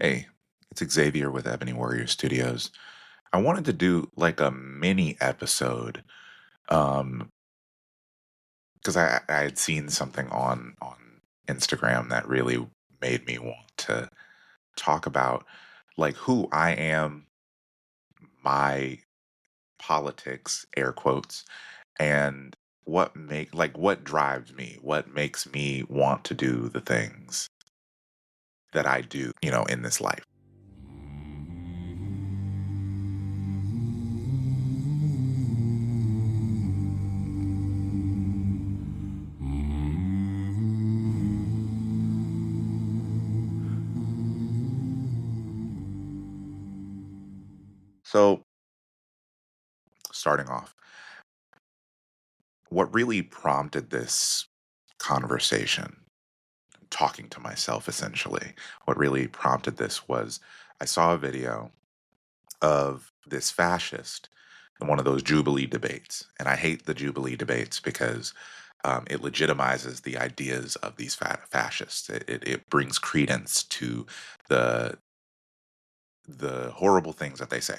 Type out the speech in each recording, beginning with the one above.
Hey, it's Xavier with Ebony Warrior Studios. I wanted to do like a mini episode um because I had seen something on Instagram that really made me want to talk about like who I am, my politics, air quotes, and what drives me, what makes me want to do the things that I do, in this life. So, starting off, what really prompted this conversation, talking to myself essentially, what really prompted this was I saw a video of this fascist in one of those Jubilee debates. And I hate the Jubilee debates because it legitimizes the ideas of these fascists. It brings credence to the the horrible things that they say.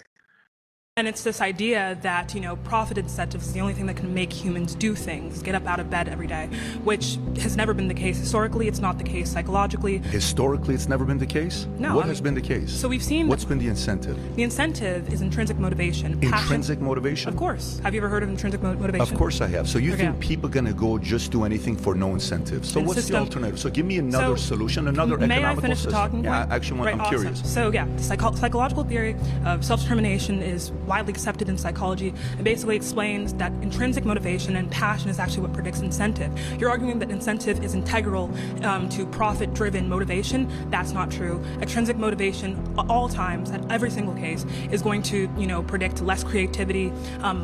And it's this idea that, profit incentives is the only thing that can make humans do things, get up out of bed every day, which has never been the case. Historically, it's not the case. Psychologically, Historically, it's never been the case? no. What has been the case? So we've seen What's been the incentive? the incentive is intrinsic motivation. Passion. Intrinsic motivation? Of course. Have you ever heard of intrinsic motivation? Of course I have. So you Okay. think people are going to go just do anything for no incentive? So what's the System- alternative? So give me another solution, another May I economical finish the system. talking Yeah, point? actually, Right, I'm awesome. curious. So yeah, the psychological theory of self-determination is widely accepted in psychology. It basically explains that intrinsic motivation and passion is actually what predicts incentive. You're arguing that incentive is integral to profit-driven motivation. That's not true. Extrinsic motivation, at all times, at every single case, is going to predict less creativity,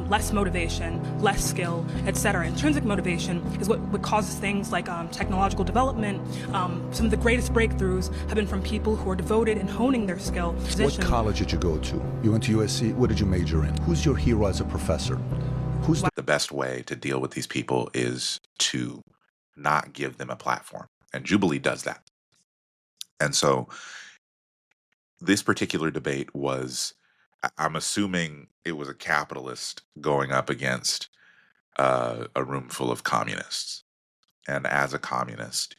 less motivation, less skill, etc. Intrinsic motivation is what causes things like technological development. Some of the greatest breakthroughs have been from people who are devoted in honing their skill. What college did you go to? You went to USC? What did you major in? Who's your hero as a professor? Who's the The best way to deal with these people is to not give them a platform. And Jubilee does that. And so this particular debate was, I'm assuming it was a capitalist going up against a room full of communists. And as a communist,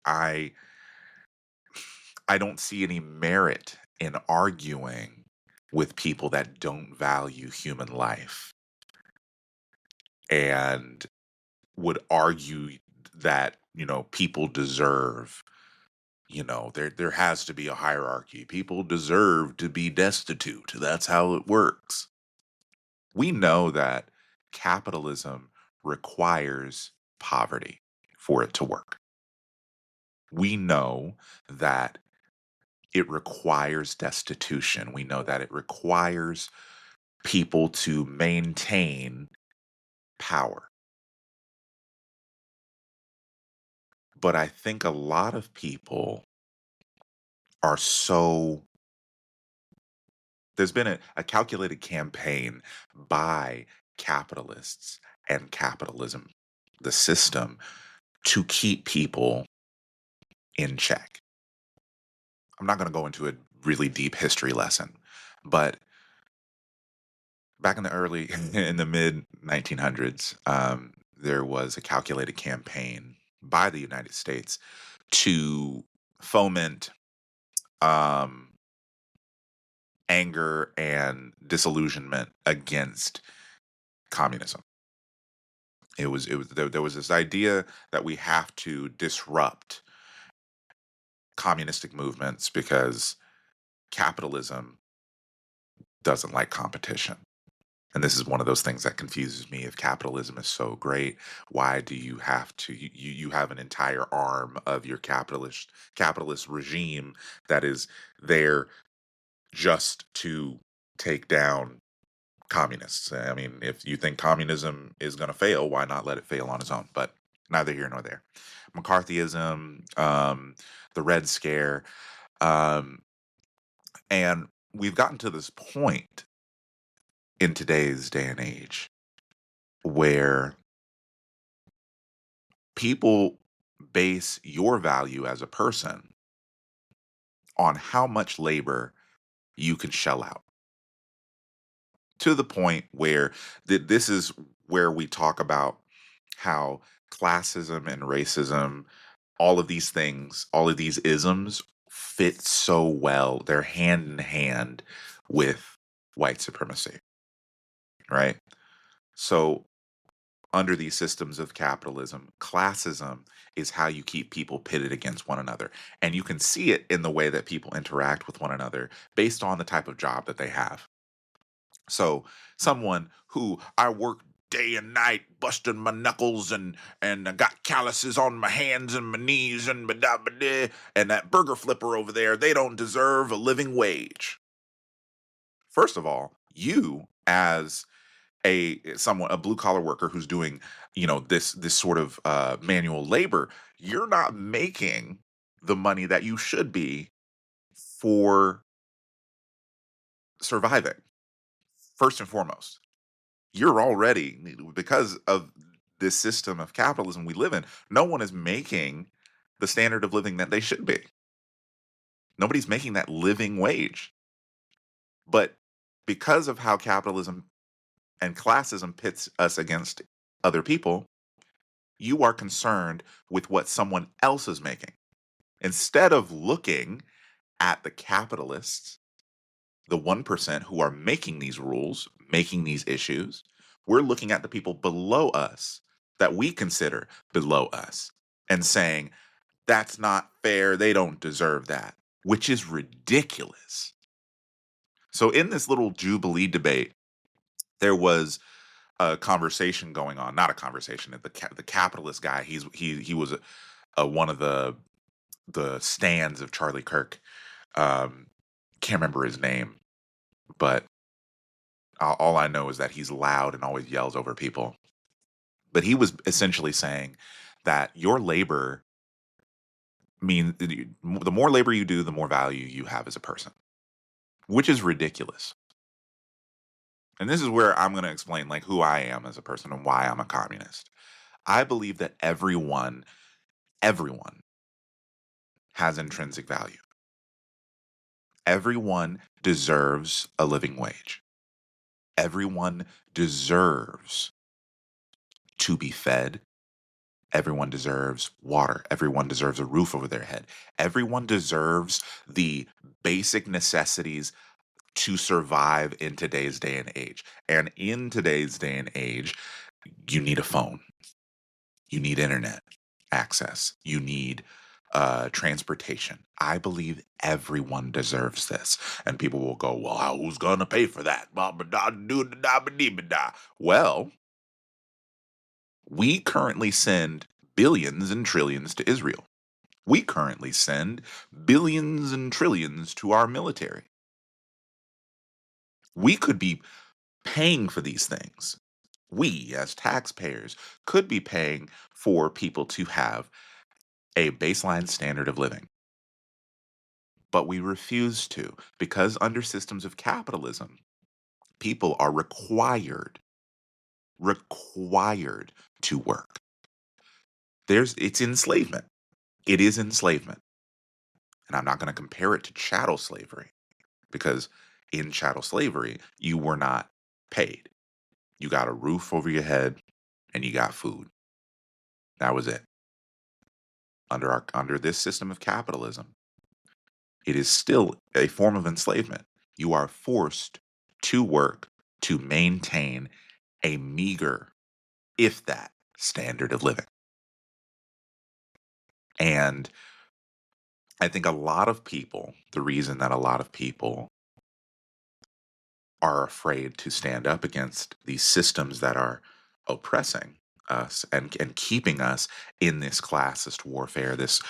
I I don't see any merit in arguing with people that don't value human life and would argue that, people deserve, there has to be a hierarchy. People deserve to be destitute. That's how it works. We know that capitalism requires poverty for it to work. We know that it requires destitution. We know that it requires people to maintain power. But I think a lot of people are so, there's been a calculated campaign by capitalists and capitalism, the system, to keep people in check. I'm not going to go into a really deep history lesson, but back in the early, in the mid 1900s, there was a calculated campaign by the United States to foment um, anger and disillusionment against communism. There was this idea that we have to disrupt communistic movements because capitalism doesn't like competition. And this is one of those things that confuses me. If capitalism is so great, why do you have to you have an entire arm of your capitalist regime that is there just to take down communists? I mean, if you think communism is going to fail, why not let it fail on its own? But neither here nor there. McCarthyism, the Red Scare, um, and we've gotten to this point in today's day and age where people base your value as a person on how much labor you can shell out, to the point where this is where we talk about how classism and racism, all of these things, all of these isms fit so well. They're hand in hand with white supremacy, right? So, under these systems of capitalism, classism is how you keep people pitted against one another. And you can see it in the way that people interact with one another based on the type of job that they have. So, someone who I work day and night busting my knuckles and I got calluses on my hands and my knees and and that burger flipper over there, they don't deserve a living wage. First of all, you as a blue collar worker who's doing, this sort of manual labor, you're not making the money that you should be for surviving. First and foremost, you're already, because of this system of capitalism we live in, no one is making the standard of living that they should be. Nobody's making that living wage. But because of how capitalism and classism pits us against other people, you are concerned with what someone else is making. Instead of looking at the capitalists, the 1% who are making these rules, making these issues, we're looking at the people below us that we consider below us and saying, that's not fair. They don't deserve that, which is ridiculous. So, in this little Jubilee debate, there was a conversation going on, not a conversation. The capitalist guy, he was one of the stands of Charlie Kirk. Can't remember his name, but all I know is that he's loud and always yells over people. But he was essentially saying that your labor means the more labor you do, the more value you have as a person, which is ridiculous. And this is where I'm going to explain like who I am as a person and why I'm a communist. I believe that everyone has intrinsic value. Everyone deserves a living wage. Everyone deserves to be fed. Everyone deserves water. Everyone deserves a roof over their head. Everyone deserves the basic necessities to survive in today's day and age. And in today's day and age, you need a phone. You need internet access. You need transportation. I believe everyone deserves this. And people will go, well, who's going to pay for that? Well, we currently send billions and trillions to Israel. We currently send billions and trillions to our military. We could be paying for these things. We, as taxpayers, could be paying for people to have a baseline standard of living. But we refuse to, because under systems of capitalism, people are required to work. It's enslavement. It is enslavement. And I'm not going to compare it to chattel slavery, because in chattel slavery, you were not paid. You got a roof over your head and you got food. That was it. Under this system of capitalism, it is still a form of enslavement. You are forced to work to maintain a meager, if that, standard of living. And I think the reason that a lot of people are afraid to stand up against these systems that are oppressing us and keeping us in this classist warfare, this,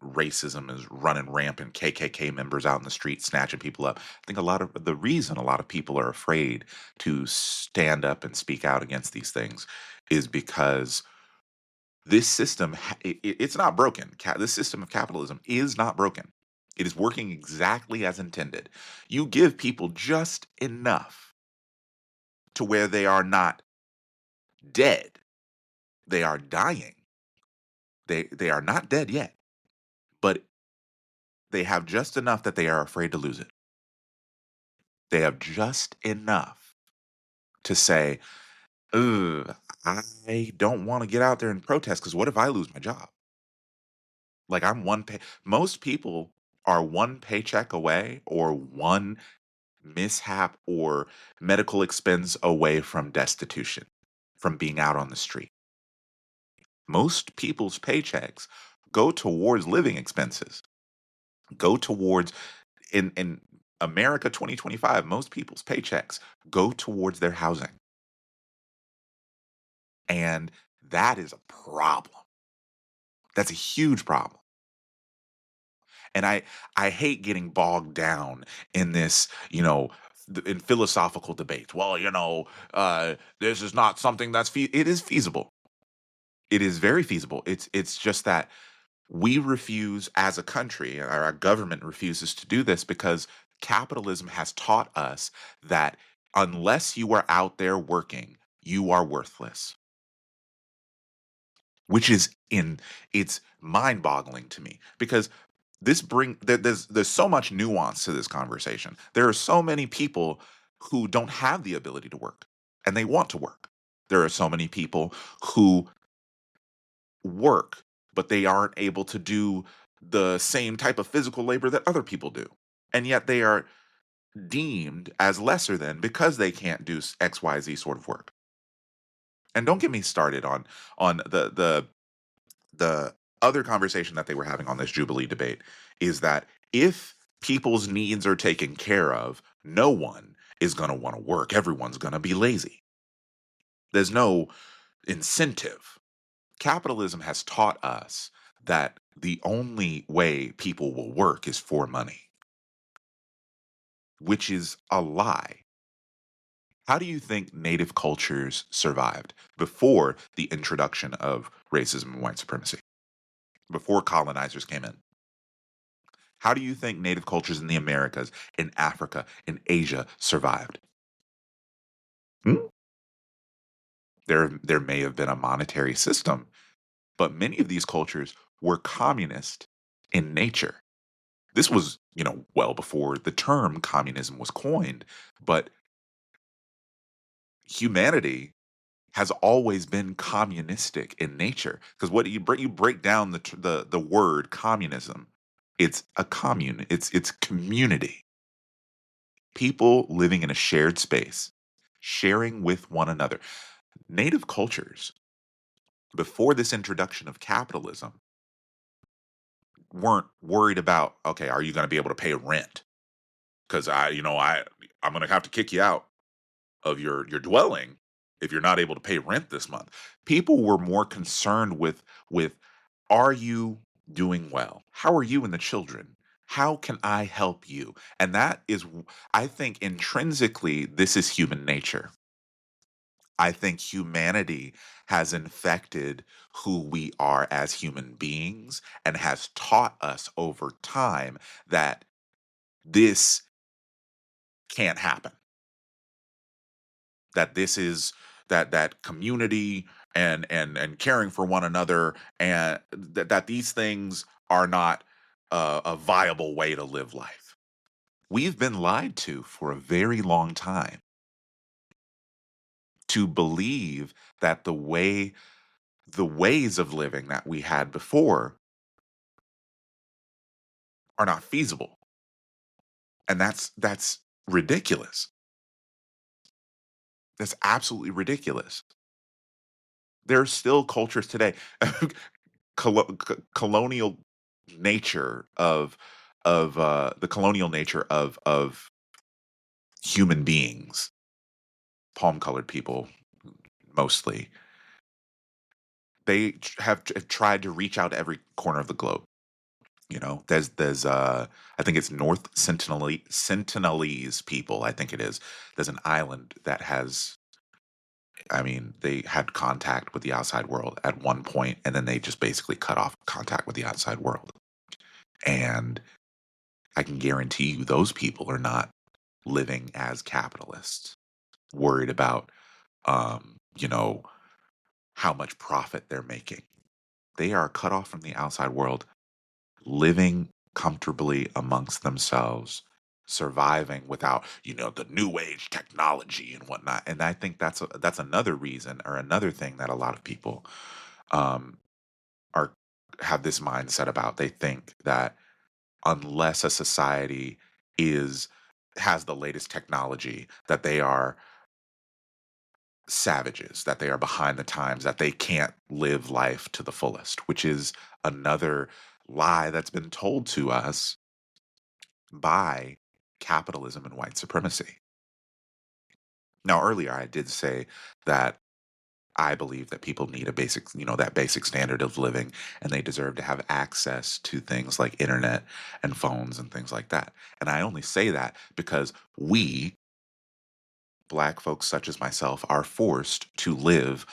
racism is running rampant, KKK members out in the street snatching people up. I think the reason a lot of people are afraid to stand up and speak out against these things is because this system, it's not broken. This system of capitalism is not broken. It is working exactly as intended. You give people just enough to where they are not dead. They are dying. They are not dead yet. But They have just enough that they are afraid to lose it. They have just enough to say, ugh, I don't want to get out there and protest because what if I lose my job? Like I'm one pay. Most people are one paycheck away or one mishap or medical expense away from destitution, from being out on the street. Most people's paychecks go towards living expenses, go towards in America 2025, most people's paychecks go towards their housing. And that is a problem. That's a huge problem. And I hate getting bogged down in this, in philosophical debates. Well, this is not something that's it is feasible. It is very feasible. It's just that we refuse as a country, our government refuses to do this because capitalism has taught us that unless you are out there working, you are worthless. Which is it's mind-boggling to me because there's so much nuance to this conversation. There are so many people who don't have the ability to work and they want to work. There are so many people who work, but they aren't able to do the same type of physical labor that other people do. And yet they are deemed as lesser than because they can't do XYZ sort of work. And don't get me started on the other conversation that they were having on this Jubilee debate is that if people's needs are taken care of, no one is going to want to work. Everyone's going to be lazy. There's no incentive. Capitalism has taught us that the only way people will work is for money, which is a lie. How do you think native cultures survived before the introduction of racism and white supremacy, before colonizers came in? How do you think native cultures in the Americas, in Africa, in Asia survived? Hmm? There may have been a monetary system, but many of these cultures were communist in nature. This was, well before the term communism was coined, but humanity has always been communistic in nature. Because what you break down the word communism, it's a commune, it's community. People living in a shared space, sharing with one another. Native cultures, before this introduction of capitalism, weren't worried about, okay, are you going to be able to pay rent? Because I'm going to have to kick you out of your dwelling if you're not able to pay rent this month. People were more concerned with are you doing well? How are you and the children? How can I help you? And that is, I think, intrinsically, this is human nature. I think humanity has infected who we are as human beings and has taught us over time that this can't happen. That this is that community and caring for one another and that these things are not a viable way to live life. We've been lied to for a very long time to believe that the ways of living that we had before are not feasible. And that's ridiculous. That's absolutely ridiculous. There are still cultures today. Colonial nature of the colonial nature of human beings, palm colored people mostly. They have tried to reach out to every corner of the globe. There's I think it's Sentinelese people. I think it is. There's an island that has. I mean, they had contact with the outside world at one point, and then they just basically cut off contact with the outside world. And I can guarantee you, those people are not living as capitalists, worried about, you know, how much profit they're making. They are cut off from the outside world, living comfortably amongst themselves, surviving without, the new age technology and whatnot. And I think that's another reason, or another thing that a lot of people um, are have this mindset about. They think that unless a society is has the latest technology, that they are savages, that they are behind the times, that they can't live life to the fullest, which is another lie that's been told to us by capitalism and white supremacy. Now, earlier I did say that I believe that people need a basic, that basic standard of living, and they deserve to have access to things like internet and phones and things like that. And I only say that because we, Black folks such as myself, are forced to live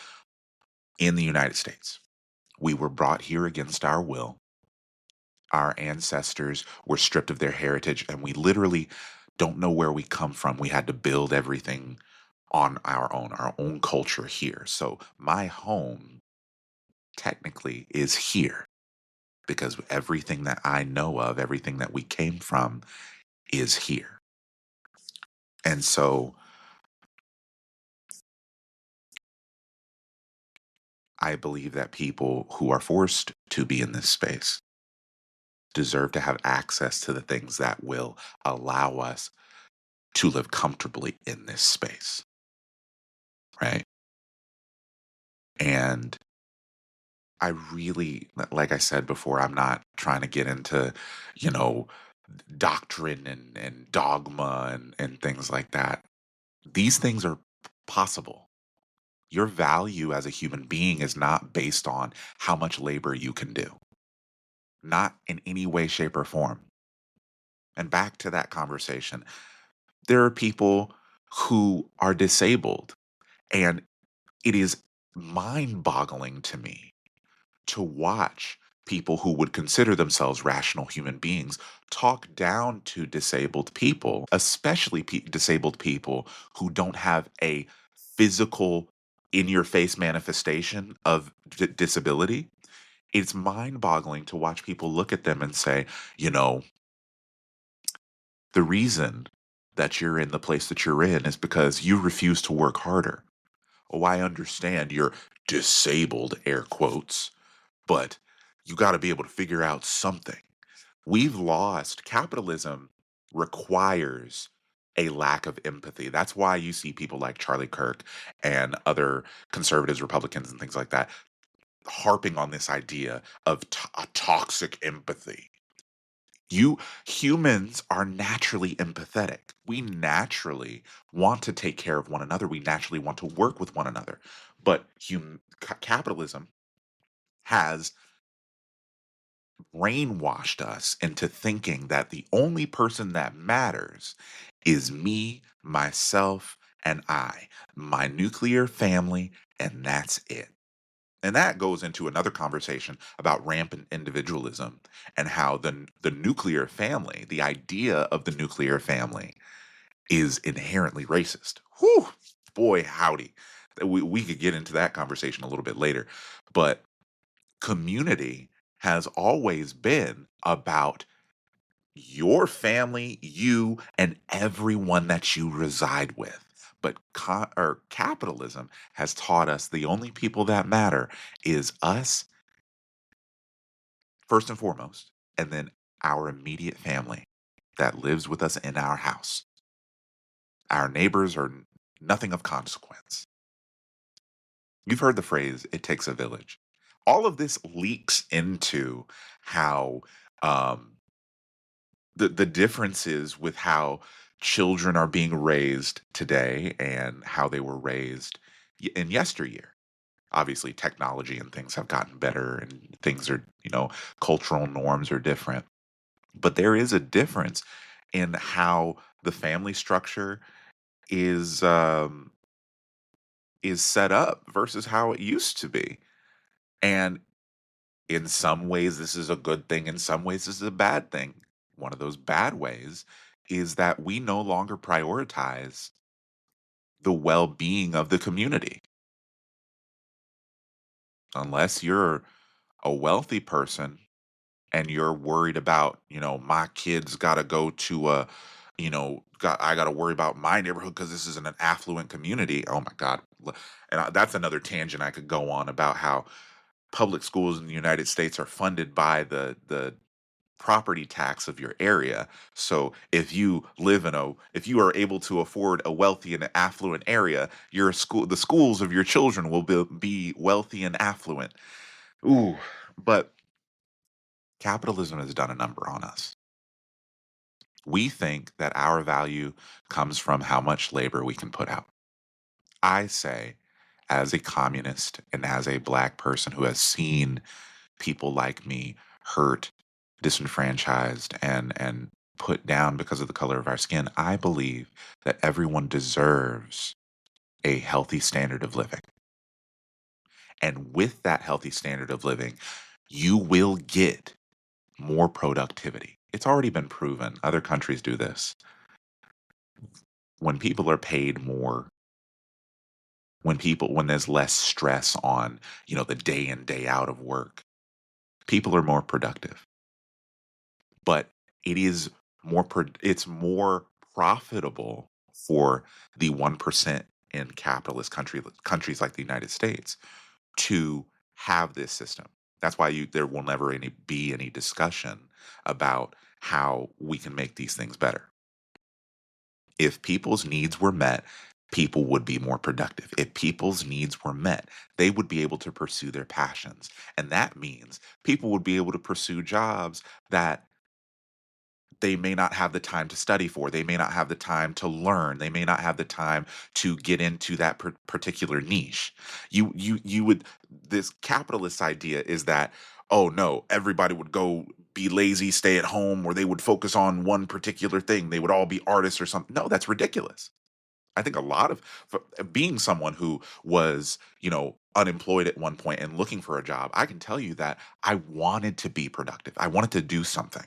in the United States. We were brought here against our will. Our ancestors were stripped of their heritage, and we literally don't know where we come from. We had to build everything on our own culture here. So my home technically is here because everything that I know of, everything that we came from is here. And so I believe that people who are forced to be in this space deserve to have access to the things that will allow us to live comfortably in this space, right? And I really, like I said before, I'm not trying to get into, you know, doctrine and dogma and things like that. These things are possible. Your value as a human being is not based on how much labor you can do, not in any way, shape, or form. And back to that conversation, there are people who are disabled, and it is mind boggling to me to watch people who would consider themselves rational human beings talk down to disabled people, especially disabled people who don't have a physical, in your face manifestation of disability. It's mind boggling to watch people look at them and say, you know, the reason that you're in the place that you're in is because you refuse to work harder. Oh, I understand you're disabled, air quotes, but you got to be able to figure out something. We've lost. Capitalism requires a lack of empathy. That's why you see people like Charlie Kirk and other conservatives, Republicans, and things like that harping on this idea of a toxic empathy. You humans are naturally empathetic. We naturally want to take care of one another. We naturally want to work with one another. But capitalism has brainwashed us into thinking that the only person that matters is me, myself, and I, my nuclear family, and that's it. And that goes into another conversation about rampant individualism and how the nuclear family, the idea of the nuclear family, is inherently racist. Whew, boy, howdy. We could get into that conversation a little bit later. But community has always been about your family, you, and everyone that you reside with. But capitalism has taught us the only people that matter is us, first and foremost, and then our immediate family that lives with us in our house. Our neighbors are nothing of consequence. You've heard the phrase, it takes a village. All of this leaks into how um, the differences with how children are being raised today and how they were raised in yesteryear. Obviously, technology and things have gotten better, and things are, cultural norms are different. But there is a difference in how the family structure is um, is set up versus how it used to be. And in some ways, this is a good thing. In some ways, this is a bad thing. One of those bad ways is that we no longer prioritize the well being of the community. Unless you're a wealthy person and you're worried about, my kids got to go to a, I got to worry about my neighborhood because this isn't an affluent community. Oh my God. And that's another tangent I could go on about how public schools in the United States are funded by the property tax of your area. So if you are able to afford a wealthy and affluent area, the schools of your children will be wealthy and affluent. Ooh, but capitalism has done a number on us. We think that our value comes from how much labor we can put out. I say, as a communist and as a black person who has seen people like me hurt, disenfranchised, and put down because of the color of our skin, I believe that everyone deserves a healthy standard of living. And with that healthy standard of living, you will get more productivity. It's already been proven. Other countries do this. When people are paid more, when there's less stress on, the day in, day out of work, people are more productive. But it is it's more profitable for the 1% in capitalist countries like the United States to have this system. That's why there will never be any discussion about how we can make these things better. If people's needs were met, people would be more productive. If people's needs were met, they would be able to pursue their passions. And that means people would be able to pursue jobs that they may not have the time to study for. They may not have the time to learn. They may not have the time to get into that particular niche. This capitalist idea is that, oh no, everybody would go be lazy, stay at home, or they would focus on one particular thing. They would all be artists or something. No, that's ridiculous. I think a lot of being someone who was, unemployed at one point and looking for a job, I can tell you that I wanted to be productive. I wanted to do something.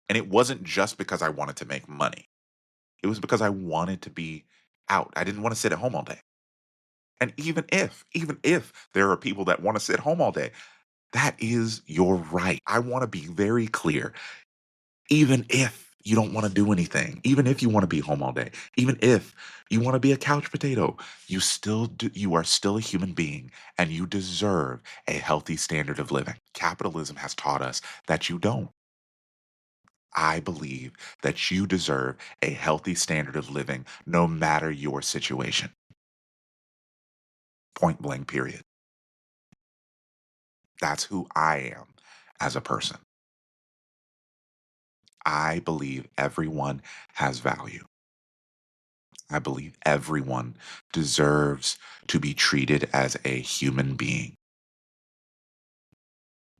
And it wasn't just because I wanted to make money. It was because I wanted to be out. I didn't want to sit at home all day. And even if there are people that want to sit home all day, that is your right. I want to be very clear. Even if you don't want to do anything, even if you want to be home all day, even if you want to be a couch potato, you are still a human being and you deserve a healthy standard of living. Capitalism has taught us that you don't. I believe that you deserve a healthy standard of living no matter your situation. Point blank, period. That's who I am as a person. I believe everyone has value. I believe everyone deserves to be treated as a human being.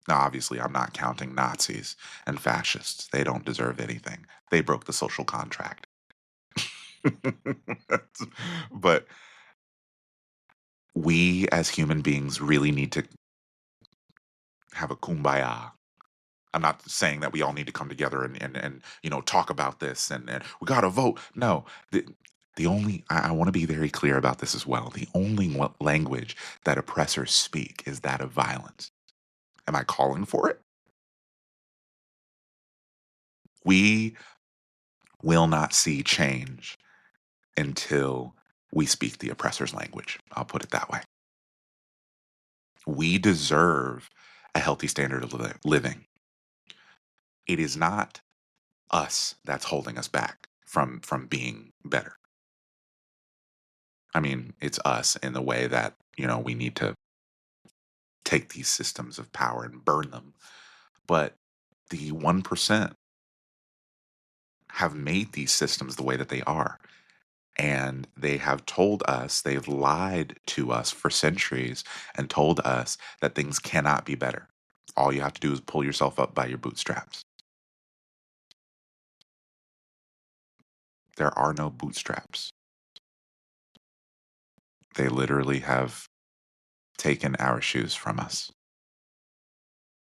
Now, obviously, I'm not counting Nazis and fascists. They don't deserve anything. They broke the social contract. But we as human beings really need to have a kumbaya. I'm not saying that we all need to come together and talk about this and we gotta vote. No, the only I want to be very clear about this as well. The only language that oppressors speak is that of violence. Am I calling for it? We will not see change until we speak the oppressor's language. I'll put it that way. We deserve a healthy standard of living. It is not us that's holding us back from being better. I mean, it's us in the way that, we need to take these systems of power and burn them. But the 1% have made these systems the way that they are. And they have told us, they've lied to us for centuries and told us that things cannot be better. All you have to do is pull yourself up by your bootstraps. There are no bootstraps. They literally have taken our shoes from us.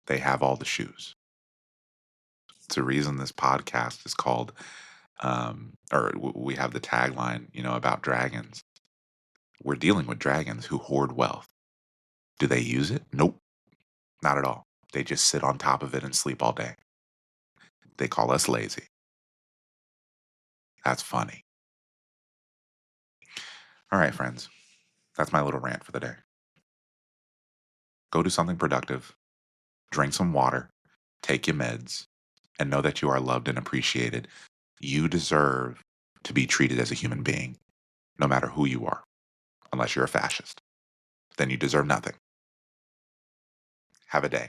They have all the shoes. It's the reason this podcast is called, we have the tagline, about dragons. We're dealing with dragons who hoard wealth. Do they use it? Nope, not at all. They just sit on top of it and sleep all day. They call us lazy. That's funny. All right, friends. That's my little rant for the day. Go do something productive. Drink some water. Take your meds. And know that you are loved and appreciated. You deserve to be treated as a human being, no matter who you are, unless you're a fascist. Then you deserve nothing. Have a day.